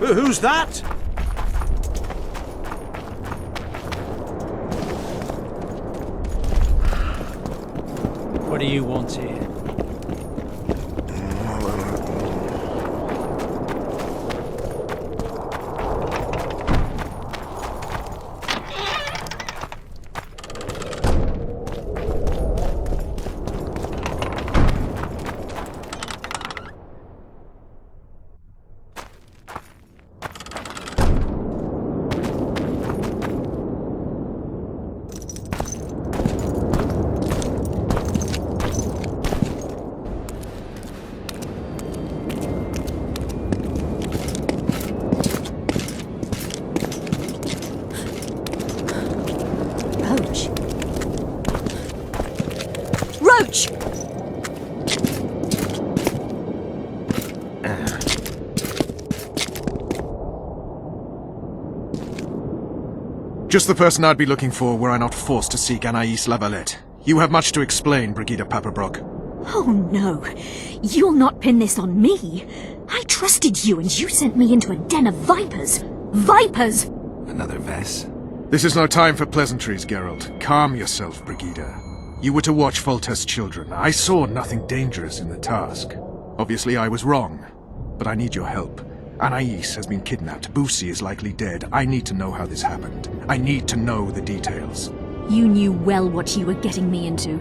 Who's that? What do you want here? Roach! Just the person I'd be looking for were I not forced to seek Anaïs Lavalette. You have much to explain, Brigida Paperbrook. Oh no, you'll not pin this on me. I trusted you and you sent me into a den of vipers. Vipers! Another Vess? This is no time for pleasantries, Geralt. Calm yourself, Brigida. You were to watch Foltest's children. I saw nothing dangerous in the task. Obviously I was wrong, but I need your help. Anaïs has been kidnapped. Boussy is likely dead. I need to know how this happened. I need to know the details. You knew well what you were getting me into.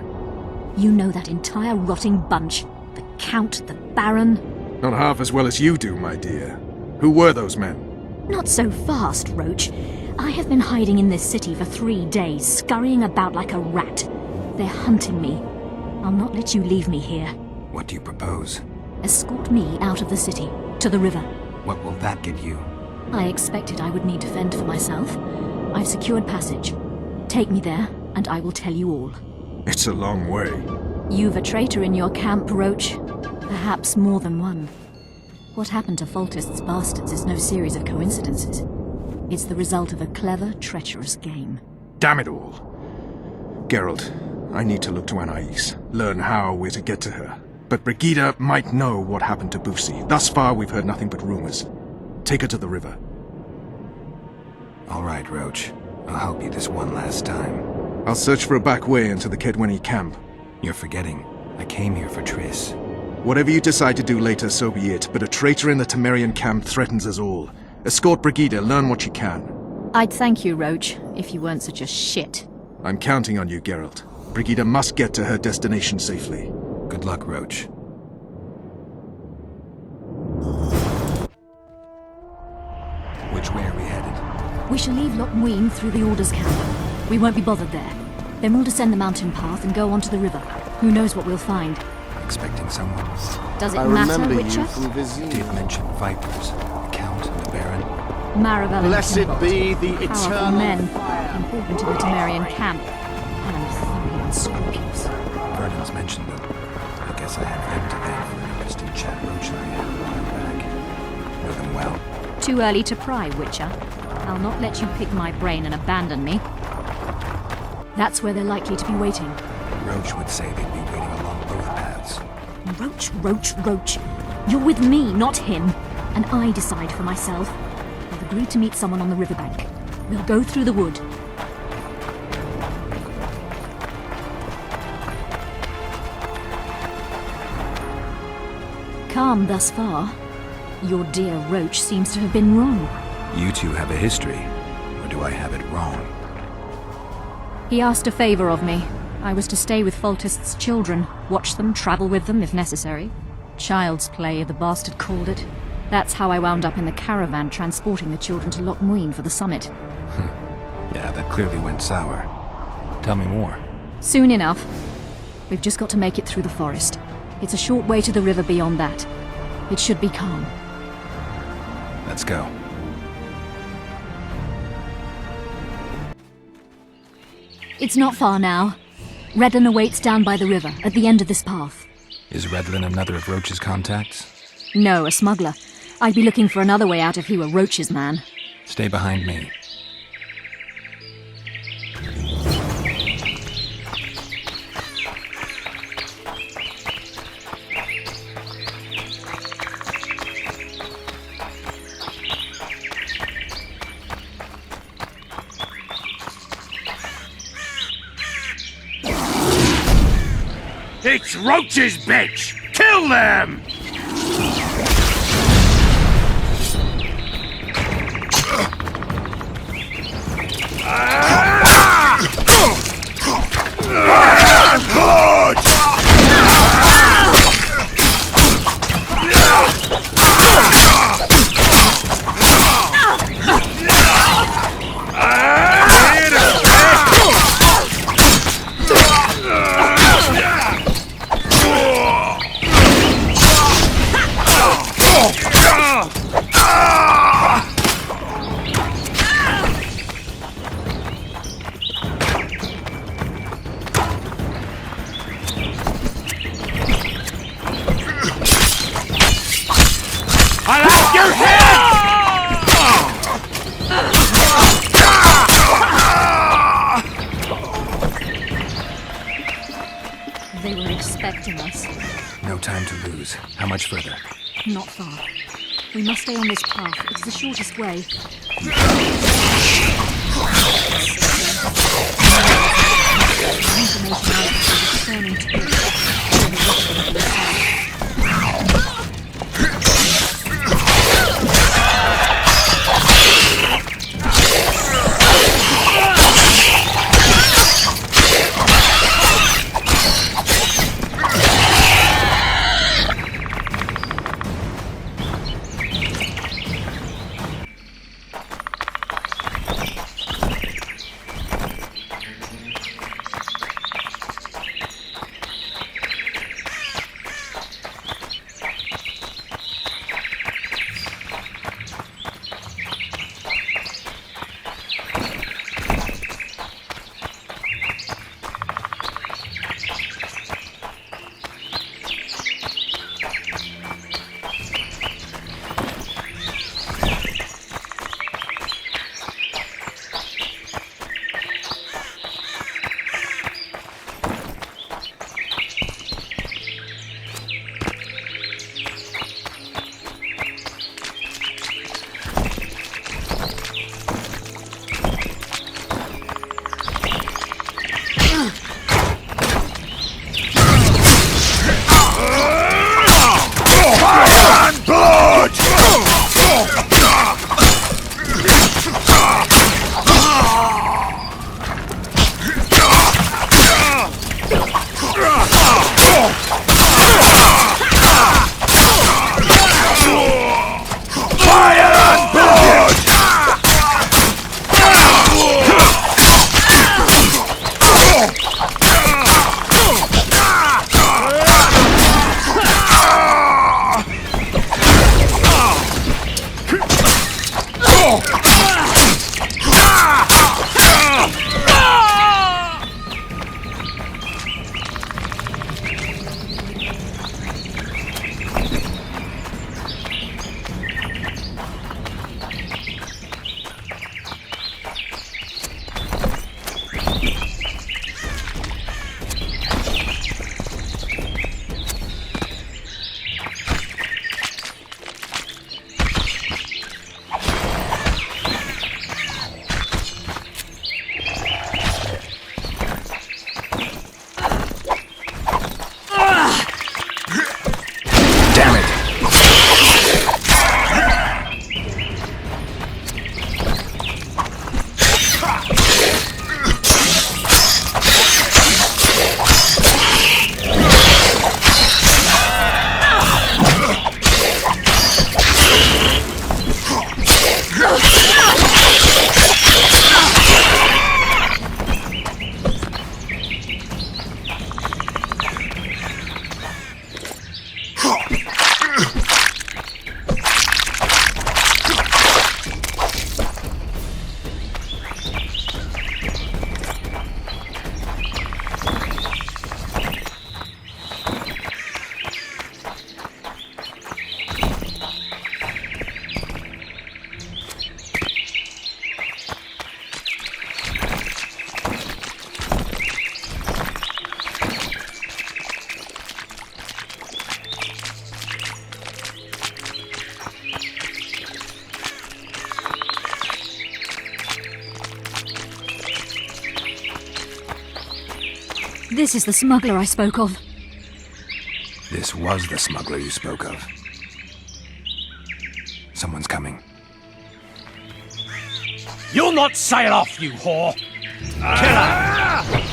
You know that entire rotting bunch. The Count, the Baron. Not half as well as you do, my dear. Who were those men? Not so fast, Roach. I have been hiding in this city for 3 days, scurrying about like a rat. They're hunting me. I'll not let you leave me here. What do you propose? Escort me out of the city, to the river. What will that get you? I expected I would need to fend for myself. I've secured passage. Take me there, and I will tell you all. It's a long way. You've a traitor in your camp, Roach. Perhaps more than one. What happened to Foltest's bastards is no series of coincidences. It's the result of a clever, treacherous game. Damn it all. Geralt, I need to look to Anaïs, learn how we're to get to her. But Brigida might know what happened to Boussy. Thus far, we've heard nothing but rumors. Take her to the river. All right, Roach. I'll help you this one last time. I'll search for a back way into the Kedweni camp. You're forgetting. I came here for Triss. Whatever you decide to do later, so be it. But a traitor in the Temerian camp threatens us all. Escort Brigida, learn what you can. I'd thank you, Roach, if you weren't such a shit. I'm counting on you, Geralt. Brigida must get to her destination safely. Good luck, Roach. Which way are we headed? We shall leave Lochmuin through the Order's camp. We won't be bothered there. Then we'll descend the mountain path and go onto the river. Who knows what we'll find? Expecting someone? Does it I matter, remember Witcher? you from Vizir. Did mention vipers. The Count and the Baron. Maribel and Blessed Kimball. be the Powerful eternal men, fire. important to the Temerian camp, and thoroughly unscrupulous. Vernon's mentioned them. I guess I have them to thank for an interesting chat Roach and I had a while back. Know them well. Too early to pry, Witcher. I'll not let you pick my brain and abandon me. That's where they're likely to be waiting. Roach would say they'd be waiting along both paths. Roach. You're with me, not him. And I decide for myself. I've agreed to meet someone on the riverbank. We'll go through the wood. Calm thus far. Your dear Roach seems to have been wrong. You two have a history, or do I have it wrong? He asked a favor of me. I was to stay with Foltest's children, watch them, travel with them if necessary. Child's play, the bastard called it. That's how I wound up in the caravan transporting the children to Lochmuin for the summit. Yeah, that clearly went sour. Tell me more. Soon enough. We've just got to make it through the forest. It's a short way to the river beyond that. It should be calm. Let's go. It's not far now. Redden awaits down by the river, at the end of this path. Is Redlin another of Roach's contacts? No, a smuggler. I'd be looking for another way out if he were Roach's man. Stay behind me. It's roaches, bitch! Kill them! I'll have your head! They were expecting us. No time to lose. How much further? Not far. We must stay on this path. It's the shortest way. This is the smuggler I spoke of. This was the smuggler you spoke of. Someone's coming. You'll not sail off, you whore! Kill her!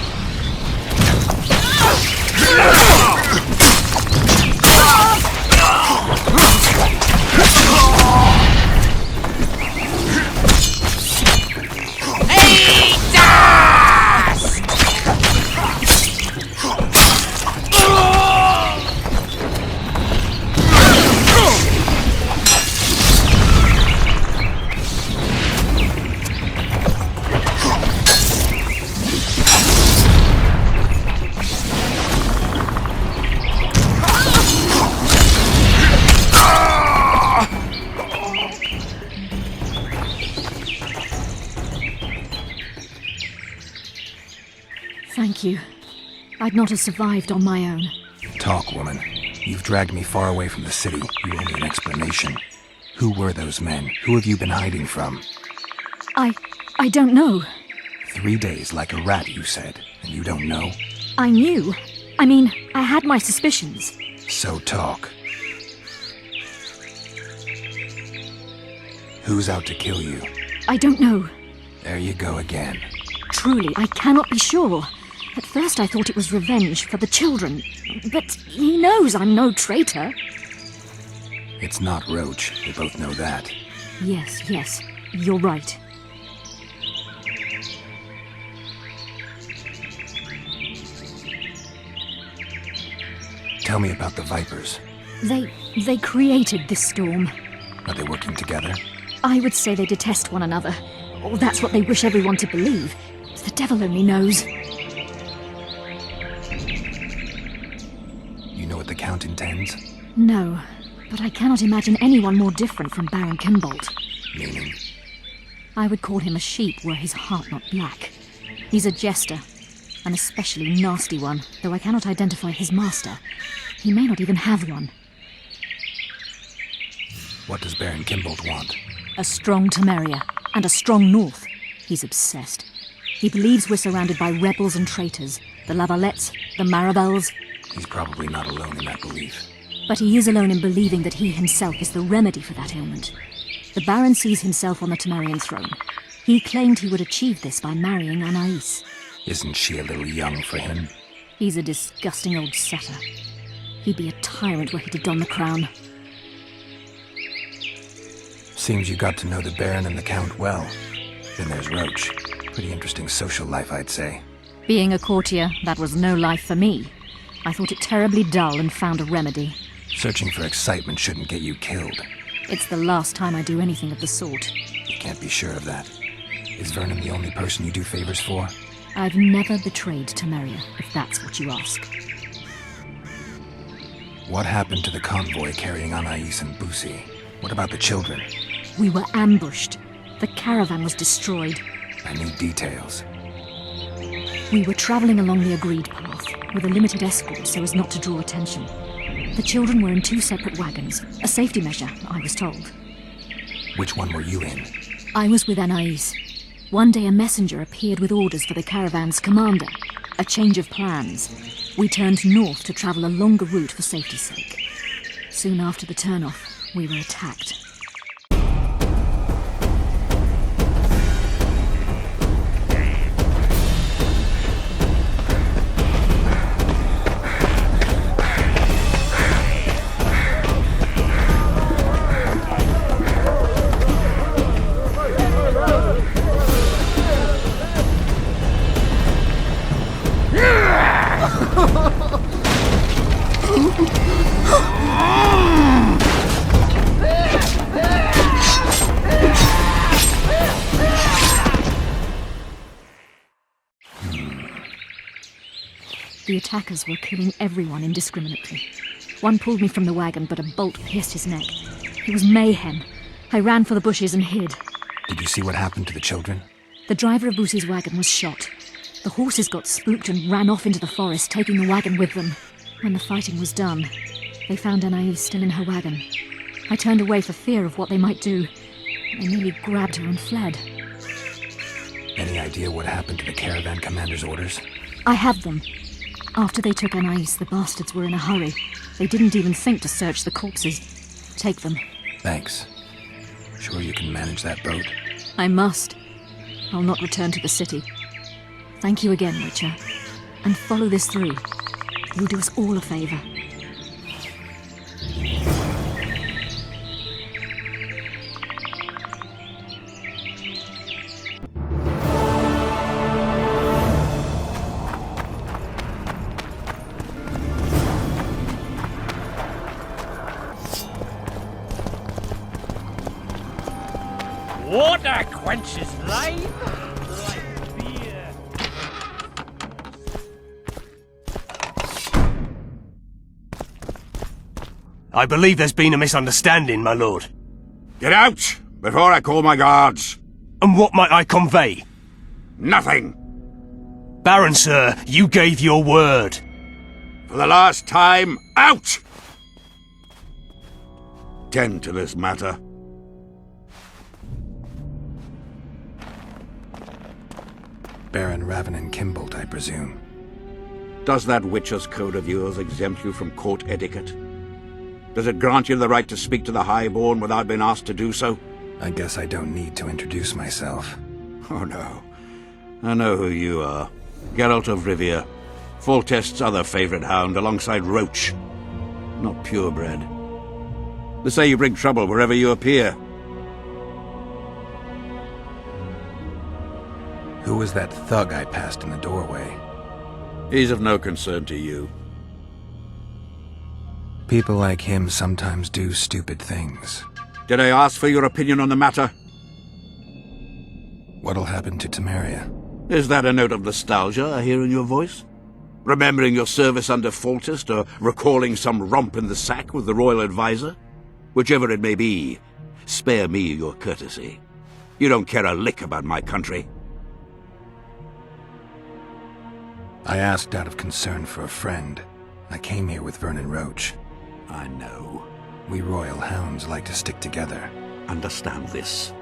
Thank you. I'd not have survived on my own. Talk, woman. You've dragged me far away from the city. You owe me an explanation. Who were those men? Who have you been hiding from? I don't know. 3 days like a rat, you said, and you don't know? I knew. I mean, I had my suspicions. So talk. Who's out to kill you? I don't know. There you go again. Truly, I cannot be sure. At first I thought it was revenge for the children. But he knows I'm no traitor. It's not Roach. We both know that. Yes. You're right. Tell me about the Vipers. They created this storm. Are they working together? I would say they detest one another. Or that's what they wish everyone to believe. The devil only knows. You know what the Count intends? No, but I cannot imagine anyone more different from Baron Kimbolt. Meaning? I would call him a sheep were his heart not black. He's a jester, an especially nasty one, though I cannot identify his master. He may not even have one. What does Baron Kimbolt want? A strong Temeria, and a strong North. He's obsessed. He believes we're surrounded by rebels and traitors. The Lavalettes, the Marabels. He's probably not alone in that belief. But he is alone in believing that he himself is the remedy for that ailment. The Baron sees himself on the Temerian throne. He claimed he would achieve this by marrying Anais. Isn't she a little young for him? He's a disgusting old setter. He'd be a tyrant were he to don the crown. Seems you got to know the Baron and the Count well. Then there's Roach. Pretty interesting social life, I'd say. Being a courtier, that was no life for me. I thought it terribly dull and found a remedy. Searching for excitement shouldn't get you killed. It's the last time I do anything of the sort. You can't be sure of that. Is Vernon the only person you do favors for? I've never betrayed Temeria, if that's what you ask. What happened to the convoy carrying Anais and Busi? What about the children? We were ambushed. The caravan was destroyed. I need details. We were traveling along the agreed path, with a limited escort so as not to draw attention. The children were in 2 separate wagons, a safety measure, I was told. Which one were you in? I was with Anais. One day a messenger appeared with orders for the caravan's commander. A change of plans. We turned north to travel a longer route for safety's sake. Soon after the turnoff, we were attacked. The attackers were killing everyone indiscriminately. One pulled me from the wagon, but a bolt pierced his neck. It was mayhem. I ran for the bushes and hid. Did you see what happened to the children? The driver of Busi's wagon was shot. The horses got spooked and ran off into the forest, taking the wagon with them. When the fighting was done, they found Anais still in her wagon. I turned away for fear of what they might do. They nearly grabbed her and fled. Any idea what happened to the caravan commander's orders? I have them. After they took Anais, the bastards were in a hurry. They didn't even think to search the corpses. Take them. Thanks. Sure you can manage that boat? I must. I'll not return to the city. Thank you again, Witcher. And follow this through. You'll do us all a favor. Water quenches life like beer. I believe there's been a misunderstanding, my lord. Get out before I call my guards. And what might I convey? Nothing. Baron, sir, you gave your word. For the last time, out! Tend to this matter. Baron Ravenin Kimbolt, I presume. Does that Witcher's code of yours exempt you from court etiquette? Does it grant you the right to speak to the Highborn without being asked to do so? I guess I don't need to introduce myself. Oh no. I know who you are. Geralt of Rivia. Foltest's other favorite hound alongside Roach. Not purebred. They say you bring trouble wherever you appear. Who was that thug I passed in the doorway? He's of no concern to you. People like him sometimes do stupid things. Did I ask for your opinion on the matter? What'll happen to Temeria? Is that a note of nostalgia I hear in your voice? Remembering your service under Foltest, or recalling some romp in the sack with the royal advisor? Whichever it may be, spare me your courtesy. You don't care a lick about my country. I asked out of concern for a friend. I came here with Vernon Roach. I know. We royal hounds like to stick together. Understand this.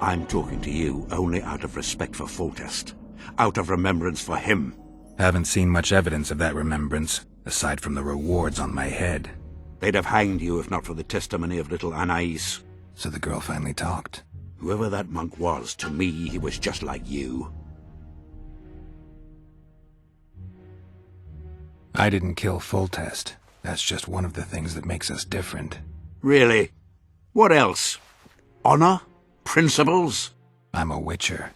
I'm talking to you only out of respect for Foltest. Out of remembrance for him. Haven't seen much evidence of that remembrance, aside from the rewards on my head. They'd have hanged you if not for the testimony of little Anais. So the girl finally talked. Whoever that monk was, to me, he was just like you. I didn't kill Foltest. That's just one of the things that makes us different. Really? What else? Honor? Principles? I'm a witcher.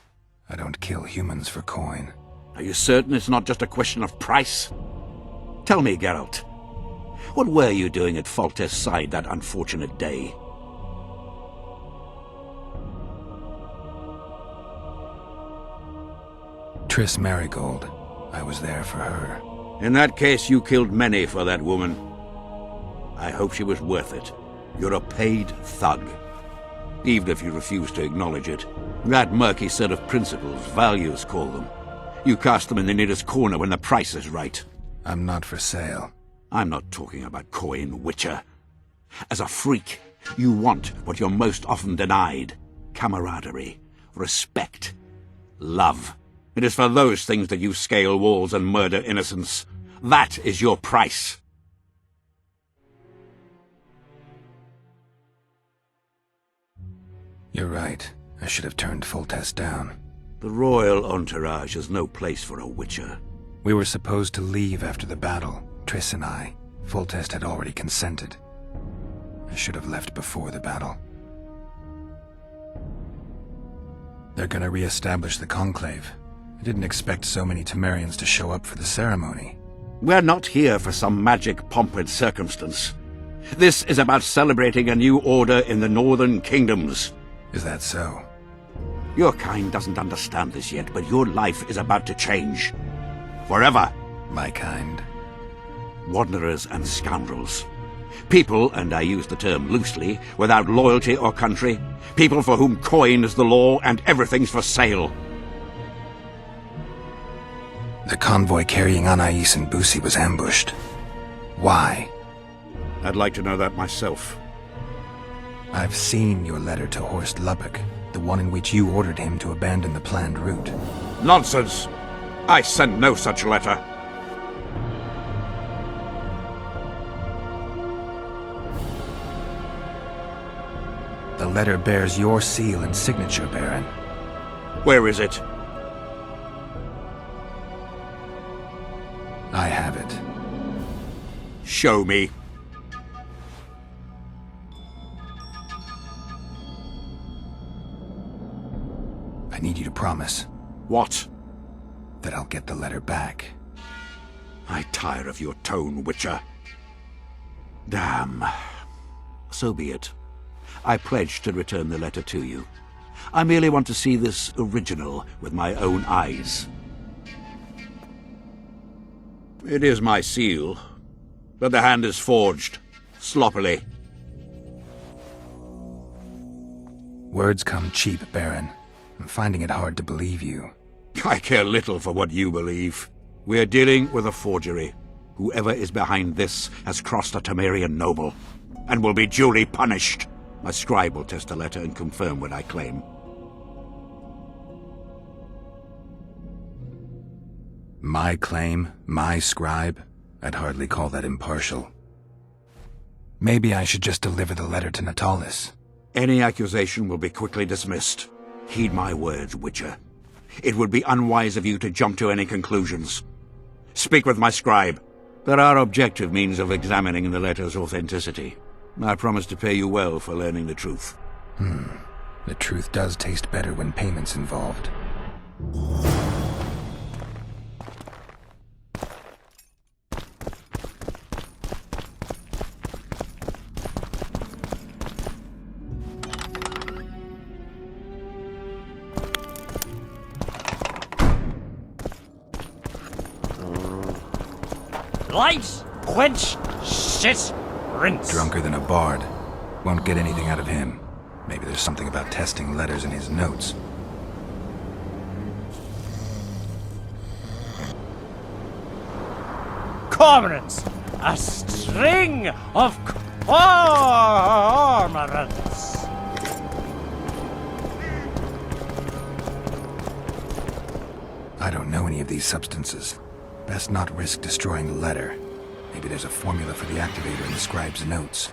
I don't kill humans for coin. Are you certain it's not just a question of price? Tell me, Geralt. What were you doing at Foltest's side that unfortunate day? Triss Marigold. I was there for her. In that case, you killed many for that woman. I hope she was worth it. You're a paid thug. Even if you refuse to acknowledge it. That murky set of principles, values call them. You cast them in the nearest corner when the price is right. I'm not for sale. I'm not talking about coin, Witcher. As a freak, you want what you're most often denied. Camaraderie, respect, love. It is for those things that you scale walls and murder innocents. That is your price. You're right. I should have turned Foltest down. The royal entourage is no place for a Witcher. We were supposed to leave after the battle, Triss and I. Foltest had already consented. I should have left before the battle. They're gonna re-establish the Conclave. I didn't expect so many Temerians to show up for the ceremony. We're not here for some magic pomp and circumstance. This is about celebrating a new order in the Northern Kingdoms. Is that so? Your kind doesn't understand this yet, but your life is about to change. Forever. My kind. Wanderers and scoundrels. People, and I use the term loosely, without loyalty or country. People for whom coin is the law and everything's for sale. The convoy carrying Anais and Busi was ambushed. Why? I'd like to know that myself. I've seen your letter to Horst Lubbock, the one in which you ordered him to abandon the planned route. Nonsense! I sent no such letter. letter bears your seal and signature, Baron. Where is it? I have it. Show me. I need you to promise What? that I'll get the letter back. I tire of your tone, Witcher. Damn. So be it. I pledge to return the letter to you. I merely want to see this original with my own eyes. It is my seal, but the hand is forged, sloppily. Words come cheap, Baron. I'm finding it hard to believe you. I care little for what you believe. We are dealing with a forgery. Whoever is behind this has crossed a Temerian noble, and will be duly punished. My scribe will test the letter and confirm what I claim. My claim? My scribe? I'd hardly call that impartial. Maybe I should just deliver the letter to Natalis. Any accusation will be quickly dismissed. Heed my words, Witcher. It would be unwise of you to jump to any conclusions. Speak with my scribe. There are objective means of examining the letter's authenticity. I promise to pay you well for learning the truth. The truth does taste better when payment's involved. Light, quench, shit, rinse. Drunker than a bard. Won't get anything out of him. Maybe there's something about testing letters in his notes. Cormorants, a string of cormorants. I don't know any of these substances. Best not risk destroying the letter. Maybe there's a formula for the activator in the scribe's notes.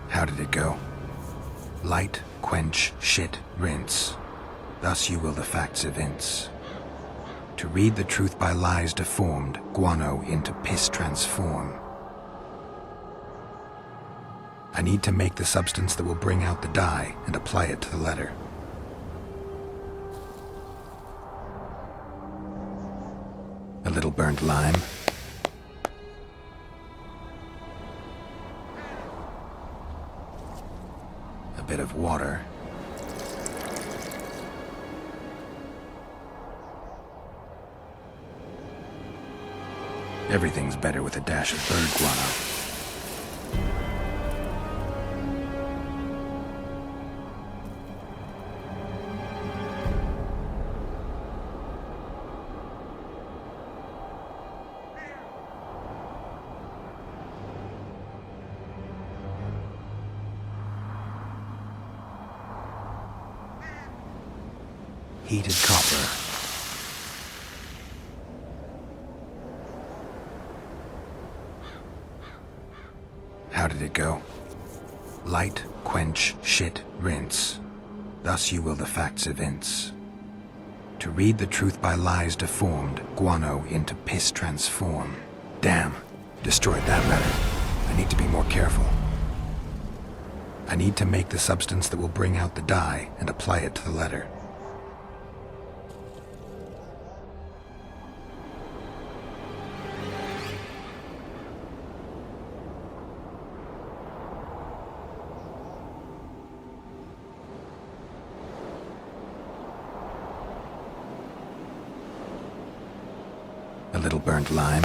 How did it go? Light, quench, shit, rinse. Thus you will the facts evince. To read the truth by lies deformed, guano into piss transform. I need to make the substance that will bring out the dye and apply it to the letter. A little burnt lime. A bit of water. Everything's better with a dash of bird guano. Heated copper. How did it go? Light, quench, shit, rinse. Thus you will the facts evince. To read the truth by lies deformed, guano into piss transform. Damn, destroyed that letter. I need to be more careful. I need to make the substance that will bring out the dye and apply it to the letter. A little burnt lime.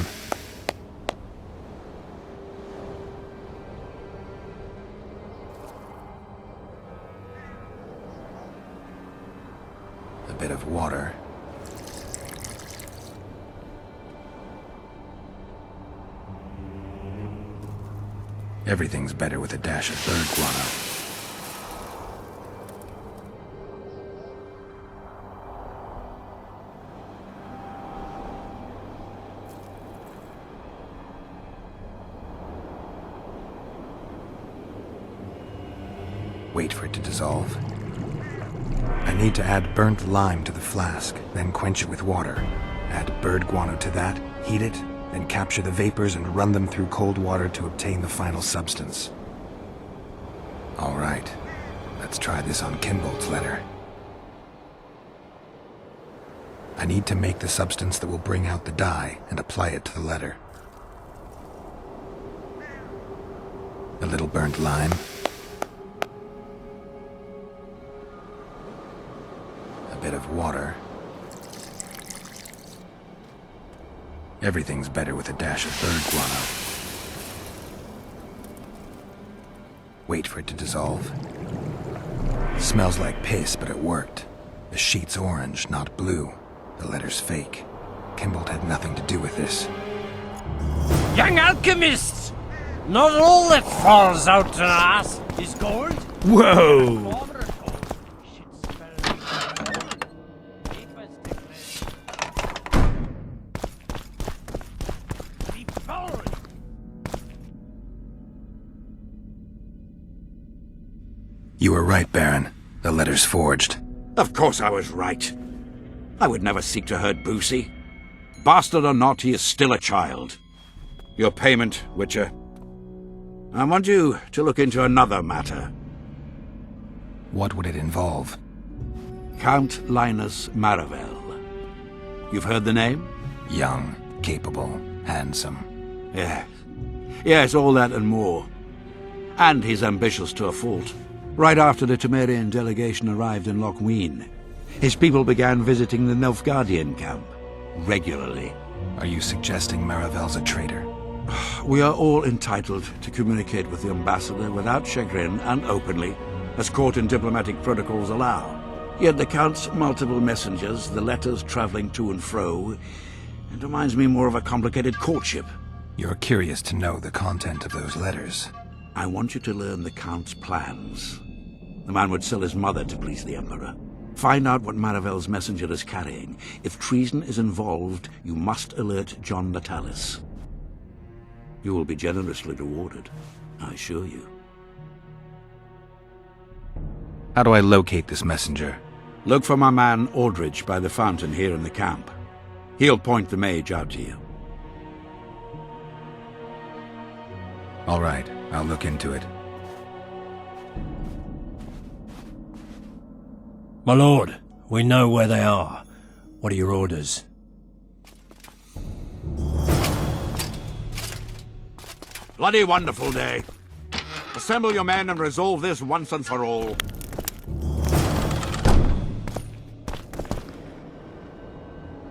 A bit of water. Everything's better with a dash of bird guano. Wait for it to dissolve. I need to add burnt lime to the flask, then quench it with water. Add bird guano to that, heat it, then capture the vapors and run them through cold water to obtain the final substance. All right, let's try this on Kimbolt's letter. I need to make the substance that will bring out the dye and apply it to the letter. A little burnt lime. A bit of water. Everything's better with a dash of bird guano. Wait for it to dissolve. Smells like piss, but it worked. The sheet's orange, not blue. The letter's fake. Kimbolt had nothing to do with this. Young alchemists! Not all that falls out an ass is gold. Whoa! You were right, Baron. The letter's forged. Of course I was right. I would never seek to hurt Boosie. Bastard or not, he is still a child. Your payment, Witcher. I want you to look into another matter. What would it involve? Count Linus Maravel. You've heard the name? Young, capable, handsome. Yes. Yes, all that and more. And he's ambitious to a fault. Right after the Temerian delegation arrived in Lochween, his people began visiting the Nilfgaardian camp regularly. Are you suggesting Maravel's a traitor? We are all entitled to communicate with the ambassador without chagrin and openly, as court and diplomatic protocols allow. Yet the Count's multiple messengers, the letters traveling to and fro, it reminds me more of a complicated courtship. You're curious to know the content of those letters. I want you to learn the Count's plans. The man would sell his mother to please the Emperor. Find out what Maravel's messenger is carrying. If treason is involved, you must alert John Natalis. You will be generously rewarded, I assure you. How do I locate this messenger? Look for my man Aldridge by the fountain here in the camp. He'll point the mage out to you. All right, I'll look into it. My lord, we know where they are. What are your orders? Bloody wonderful day. Assemble your men and resolve this once and for all.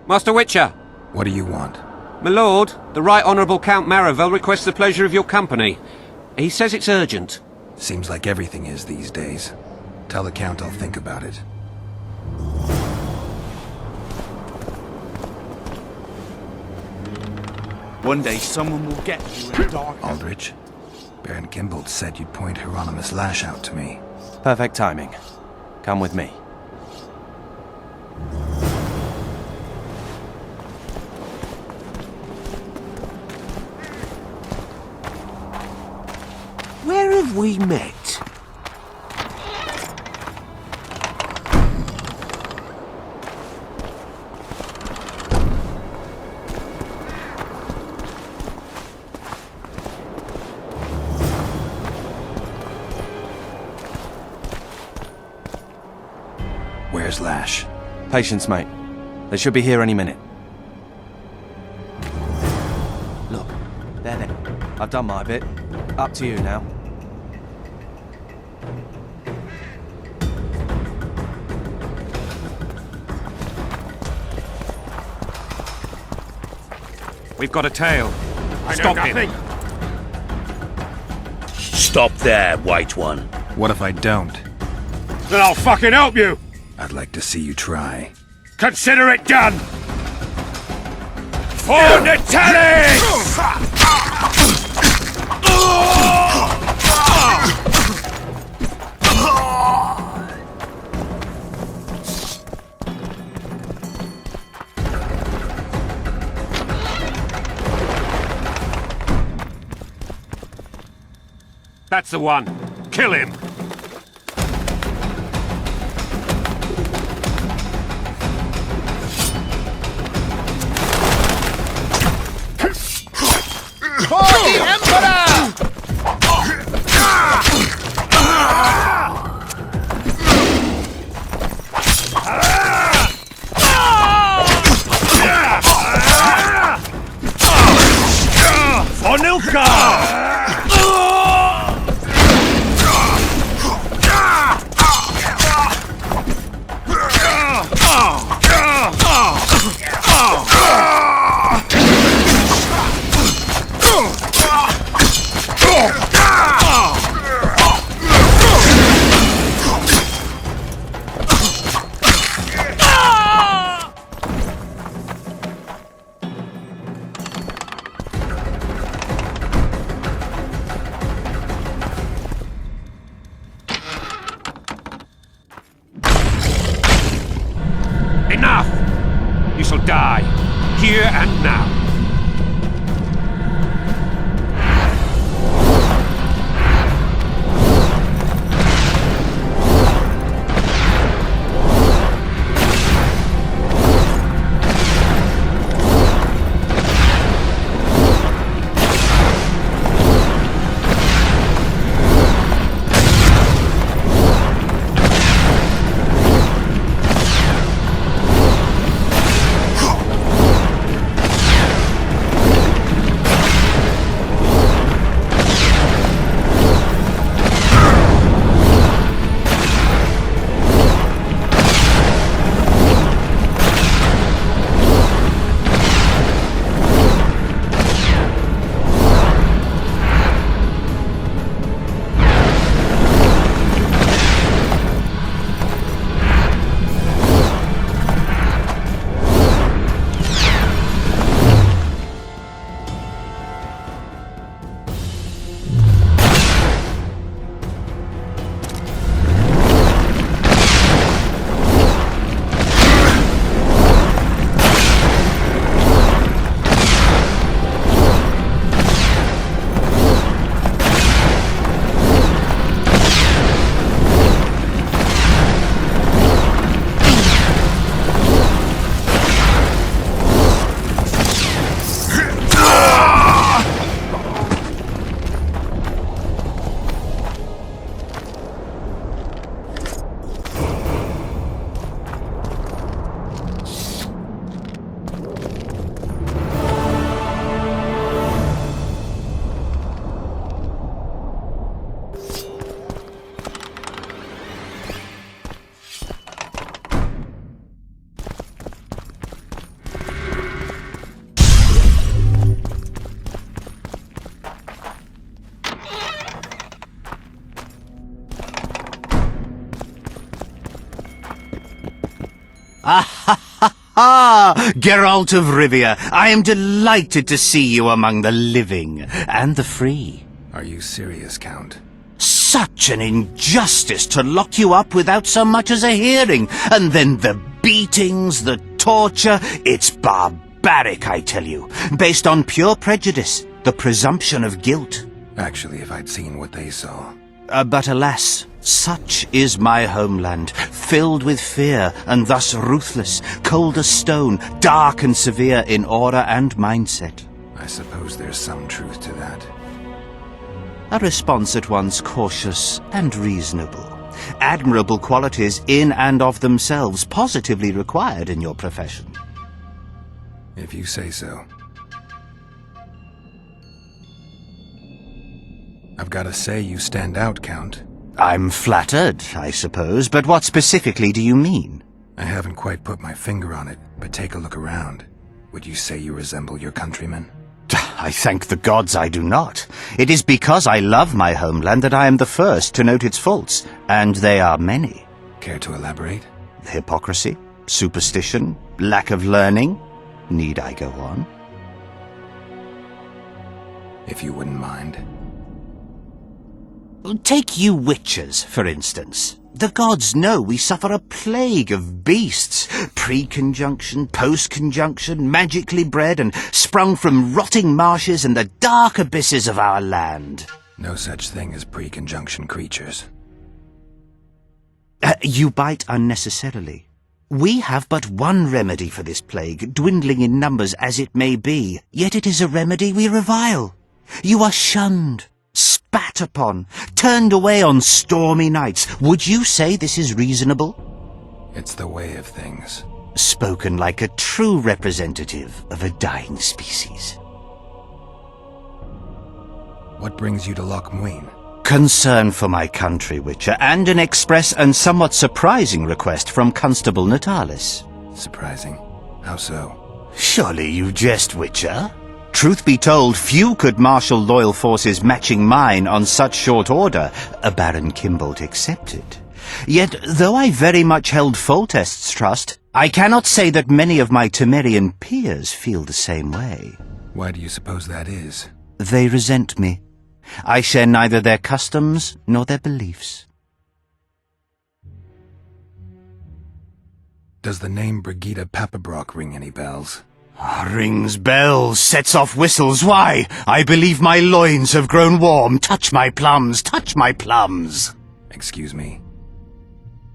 Master Witcher! What do you want? My lord, the Right Honourable Count Maravel requests the pleasure of your company. He says it's urgent. Seems like everything is these days. Tell the Count I'll think about it. One day someone will get you in the dark. Aldrich, Baron Kimbolt said you'd point Hieronymus Lash out to me. Perfect timing. Come with me. Where have we met? Where's Lash? Patience, mate. They should be here any minute. Look, there. I've done my bit. Up to you now. We've got a tail. Stop him. Stop there, White One. What if I don't? Then I'll fucking help you! I'd like to see you try. Consider it done! For Natalis! That's the one. Kill him. shall die, here and now. Geralt of Rivia, I am delighted to see you among the living and the free. Are you serious, Count? Such an injustice to lock you up without so much as a hearing, and then the beatings, the torture. It's barbaric, I tell you, based on pure prejudice, the presumption of guilt. Actually, if I'd seen what they saw. But alas, such is my homeland, filled with fear, and thus ruthless, cold as stone, dark and severe in aura and mindset. I suppose there's some truth to that. A response at once cautious and reasonable. Admirable qualities in and of themselves, positively required in your profession. If you say so. I've got to say you stand out, Count. I'm flattered, I suppose, but what specifically do you mean? I haven't quite put my finger on it, but take a look around. Would you say you resemble your countrymen? I thank the gods I do not. It is because I love my homeland that I am the first to note its faults, and they are many. Care to elaborate? Hypocrisy, superstition, lack of learning. Need I go on? If you wouldn't mind. Take you witchers, for instance. The gods know we suffer a plague of beasts, pre-conjunction, post-conjunction, magically bred and sprung from rotting marshes and the dark abysses of our land. No such thing as pre-conjunction creatures. You bite unnecessarily. We have but one remedy for this plague, dwindling in numbers as it may be, yet it is a remedy we revile. You are shunned, spat upon, turned away on stormy nights. Would you say this is reasonable? It's the way of things. Spoken like a true representative of a dying species. What brings you to Loch Muin? Concern for my country, Witcher, and an express and somewhat surprising request from Constable Natalis. Surprising? How so? Surely you jest, Witcher? Truth be told, few could marshal loyal forces matching mine on such short order, a Baron Kimbolt excepted. Yet, though I very much held Foltest's trust, I cannot say that many of my Temerian peers feel the same way. Why do you suppose that is? They resent me. I share neither their customs nor their beliefs. Does the name Brigida Papabrock ring any bells? Rings bells, sets off whistles. Why? I believe my loins have grown warm. Touch my plums, touch my plums. Excuse me?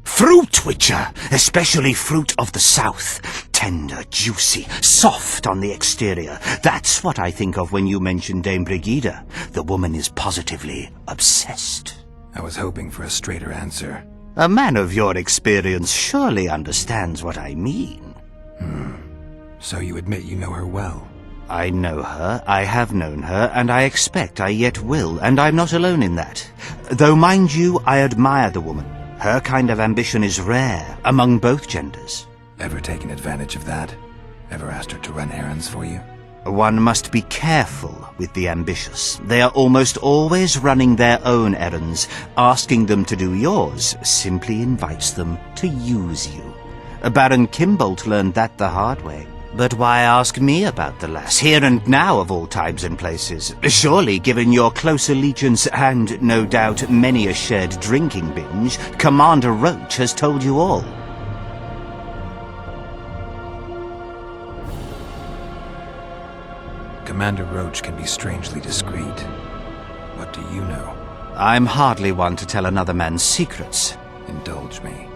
Fruit, Witcher, especially fruit of the south. Tender, juicy, soft on the exterior. That's what I think of when you mention Dame Brigida. The woman is positively obsessed. I was hoping for a straighter answer. A man of your experience surely understands what I mean. So you admit you know her well? I know her, I have known her, and I expect I yet will, and I'm not alone in that. Though, mind you, I admire the woman. Her kind of ambition is rare among both genders. Ever taken advantage of that? Ever asked her to run errands for you? One must be careful with the ambitious. They are almost always running their own errands. Asking them to do yours simply invites them to use you. Baron Kimbolt learned that the hard way. But why ask me about the lass, here and now of all times and places? Surely, given your close allegiance and, no doubt, many a shared drinking binge, Commander Roach has told you all. Commander Roach can be strangely discreet. What do you know? I'm hardly one to tell another man's secrets. Indulge me.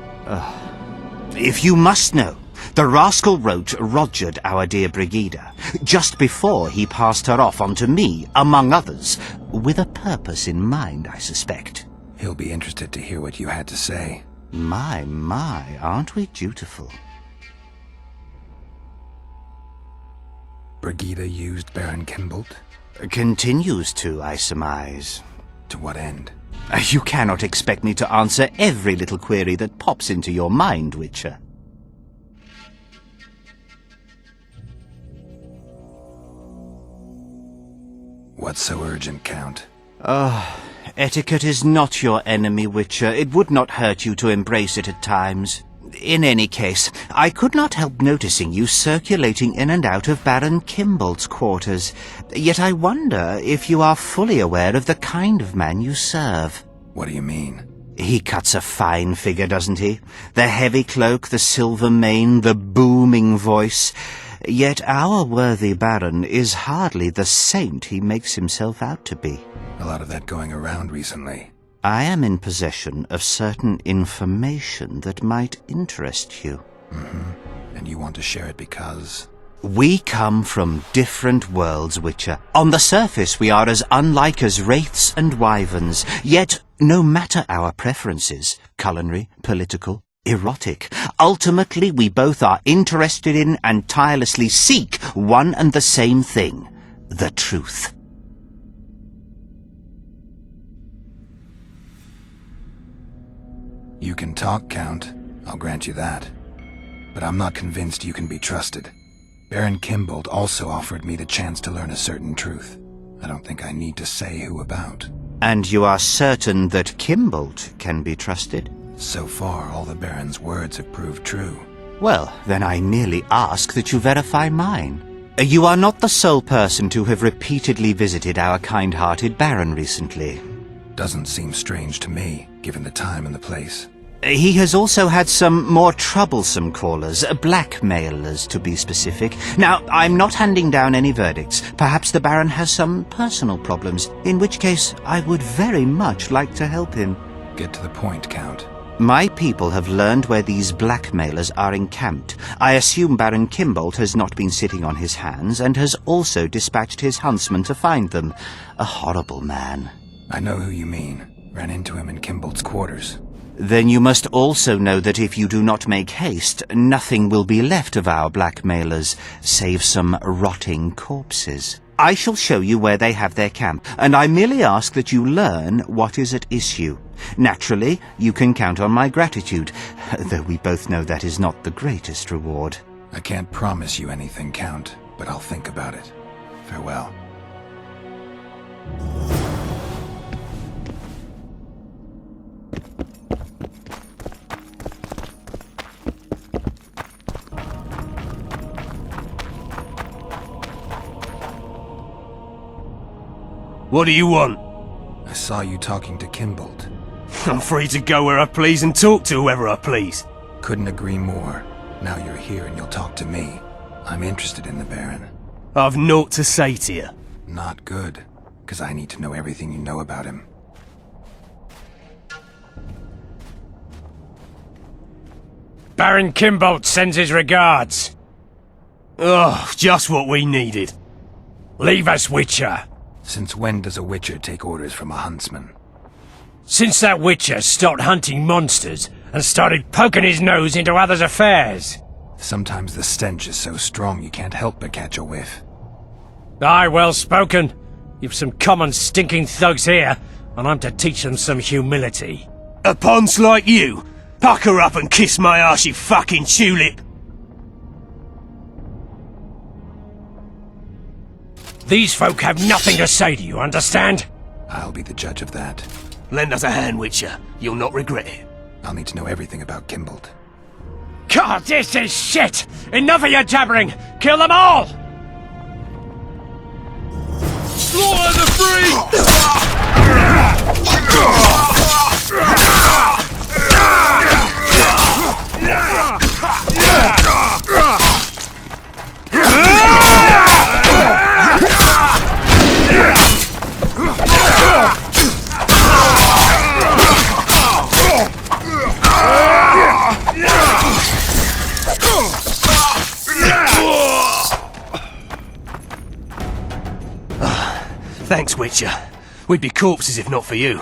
If you must know, the rascal Roach rogered our dear Brigida, just before he passed her off onto me, among others, with a purpose in mind, I suspect. He'll be interested to hear what you had to say. My, aren't we dutiful? Brigida used Baron Kimbolt? Continues to, I surmise. To what end? You cannot expect me to answer every little query that pops into your mind, Witcher. What's so urgent, Count? Etiquette is not your enemy, Witcher. It would not hurt you to embrace it at times. In any case, I could not help noticing you circulating in and out of Baron Kimbolt's quarters. Yet I wonder if you are fully aware of the kind of man you serve. What do you mean? He cuts a fine figure, doesn't he? The heavy cloak, the silver mane, the booming voice. Yet our worthy Baron is hardly the saint he makes himself out to be. A lot of that going around recently. I am in possession of certain information that might interest you. And you want to share it because... We come from different worlds, Witcher. On the surface we are as unlike as wraiths and wyverns, yet no matter our preferences, culinary, political, erotic, ultimately we both are interested in and tirelessly seek one and the same thing, the truth. You can talk, Count. I'll grant you that. But I'm not convinced you can be trusted. Baron Kimbolt also offered me the chance to learn a certain truth. I don't think I need to say who about. And you are certain that Kimbolt can be trusted? So far, all the Baron's words have proved true. Well, then I merely ask that you verify mine. You are not the sole person to have repeatedly visited our kind-hearted Baron recently. Doesn't seem strange to me, given the time and the place. He has also had some more troublesome callers, blackmailers to be specific. Now, I'm not handing down any verdicts. Perhaps the Baron has some personal problems, in which case I would very much like to help him. Get to the point, Count. My people have learned where these blackmailers are encamped. I assume Baron Kimbolt has not been sitting on his hands and has also dispatched his huntsman to find them. A horrible man. I know who you mean. Ran into him in Kimbolt's quarters. Then you must also know that if you do not make haste, nothing will be left of our blackmailers, save some rotting corpses. I shall show you where they have their camp, and I merely ask that you learn what is at issue. Naturally, you can count on my gratitude, though we both know that is not the greatest reward. I can't promise you anything, Count, but I'll think about it. Farewell. What do you want? I saw you talking to Kimbolt. I'm free to go where I please and talk to whoever I please. Couldn't agree more. Now you're here and you'll talk to me. I'm interested in the Baron. I've naught to say to you. Not good, because I need to know everything you know about him. Baron Kimbolt sends his regards. Oh, just what we needed. Leave us, Witcher. Since when does a Witcher take orders from a huntsman? Since that Witcher stopped hunting monsters and started poking his nose into others' affairs. Sometimes the stench is so strong you can't help but catch a whiff. Aye, well spoken. You've some common stinking thugs here, and I'm to teach them some humility. A ponce like you? Pucker up and kiss my arse, you fucking tulip! These folk have nothing to say to you, understand? I'll be the judge of that. Lend us a hand, Witcher. You'll not regret it. I'll need to know everything about Kimbolt. God, this is shit! Enough of your jabbering! Kill them all! Slaughter the free! Thanks, Witcher. We'd be corpses if not for you.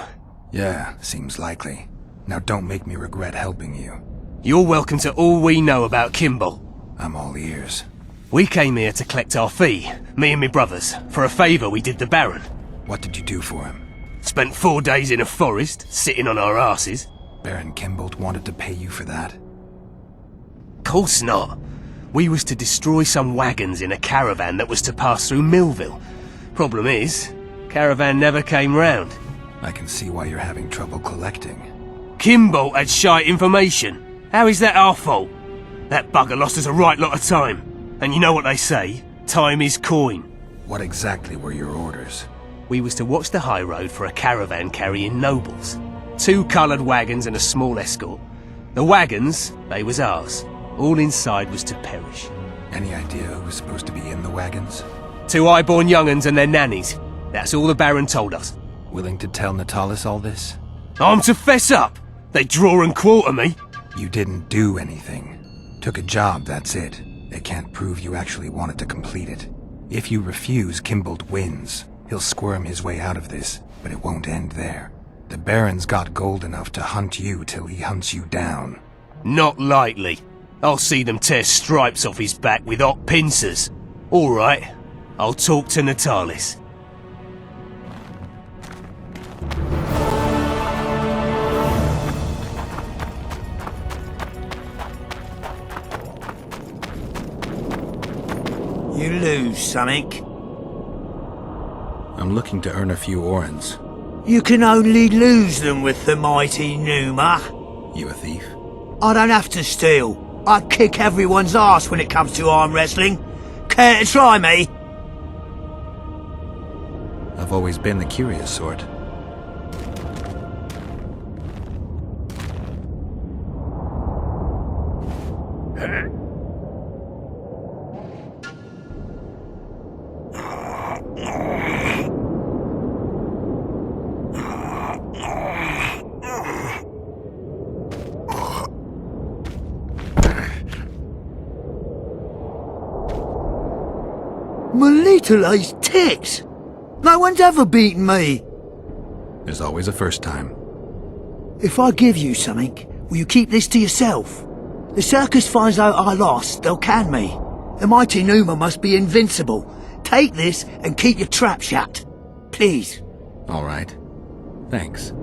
Yeah, seems likely. Now don't make me regret helping you. You're welcome to all we know about Kimbolt. I'm all ears. We came here to collect our fee, me and me brothers, for a favour we did the Baron. What did you do for him? Spent 4 days in a forest, sitting on our asses. Baron Kimbolt wanted to pay you for that? Course not. We was to destroy some wagons in a caravan that was to pass through Millville. Problem is, caravan never came round. I can see why you're having trouble collecting. Kimbolt had shite information. How is that our fault? That bugger lost us a right lot of time. And you know what they say, time is coin. What exactly were your orders? We was to watch the high road for a caravan carrying nobles. 2 coloured wagons and a small escort. The wagons, they was ours. All inside was to perish. Any idea who was supposed to be in the wagons? 2 high-born young'uns and their nannies. That's all the Baron told us. Willing to tell Natalis all this? I'm to fess up. They draw and quarter me. You didn't do anything. Took a job, that's it. They can't prove you actually wanted to complete it. If you refuse, Kimbolt wins. He'll squirm his way out of this, but it won't end there. The Baron's got gold enough to hunt you till he hunts you down. Not likely. I'll see them tear stripes off his back with hot pincers. All right, I'll talk to Natalis. You lose something. I'm looking to earn a few orens. You can only lose them with the mighty Numa. You a thief? I don't have to steal. I kick everyone's ass when it comes to arm wrestling. Care to try me? I've always been the curious sort. My little ace ticks. No one's ever beaten me. There's always a first time. If I give you something, will you keep this to yourself? The circus finds out I lost, they'll can me. The mighty Numa must be invincible. Take this and keep your trap shut. Please. All right. Thanks.